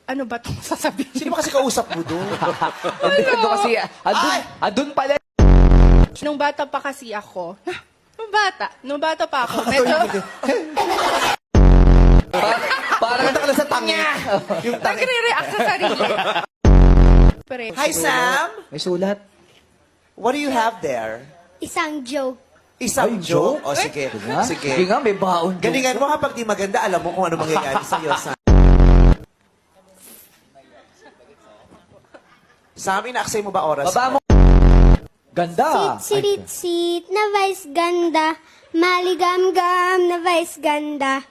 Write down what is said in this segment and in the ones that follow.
Ano ba itong sasabihin? Sino ba kasi kausap mo doon? Ando kasi, andun pala. Nung bata pa kasi ako, nung bata pa ako, medyo, Parang Maganda ka lang sa tangi. Yung tangi. nagre-react sa sarili. Pre, Hi, Sam! may sulat. What do you have there? Isang joke. Isang Ay, joke? joke? O, sige. Sige Sige. nga, may baon. Galingan mo kapag di maganda, alam mo kung ano mangyayari sa'yo, Sam. Sam, inaaksay mo ba oras? Baba mo. Ganda. Sit na vice ganda. Maligam-gam na vice ganda.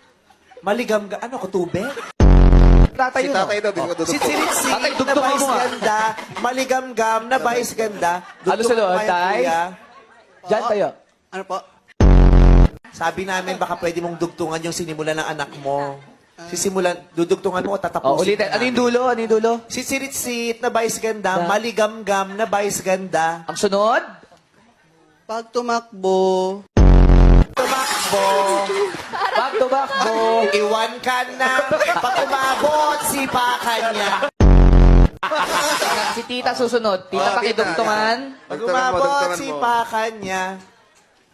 Maligam ka. Ano ko, tubig? Tatay yun. Tatay daw, di ko dudugtong. Sitsiritsik Tatay, na dugtungan vice mo nga. ganda. Maligam-gam na vice ganda. Ano sa loob, Dugtungan mo kayo, tay? kuya. Diyan tayo. Ano po? Sabi namin, baka pwede mong dugtungan yung sinimulan ng anak mo. Sisimulan, dudugtungan mo o Oh, tatapusin ulitin. ka Ano yung namin. dulo? Ano yung dulo? Sitsiritsik na vice ganda. Na? Maligam-gam na vice ganda. Ang sunod? Pag tumakbo, Tumakbo. Back to back, bo. Iwan ka na. Pag umabot, sipakan niya. Si tita susunod. Tita Oh, pakidugtungan. Pag Dugtungan mo, umabot, dugtungan mo. sipakan niya.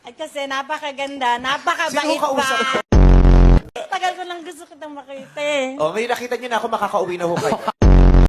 Ay kasi napakaganda, napakabait Sino kausap pa. ko? Tagal ko lang gusto kitang makita eh. Oh, may nakita niyo na ako, makakauwi na ho kayo.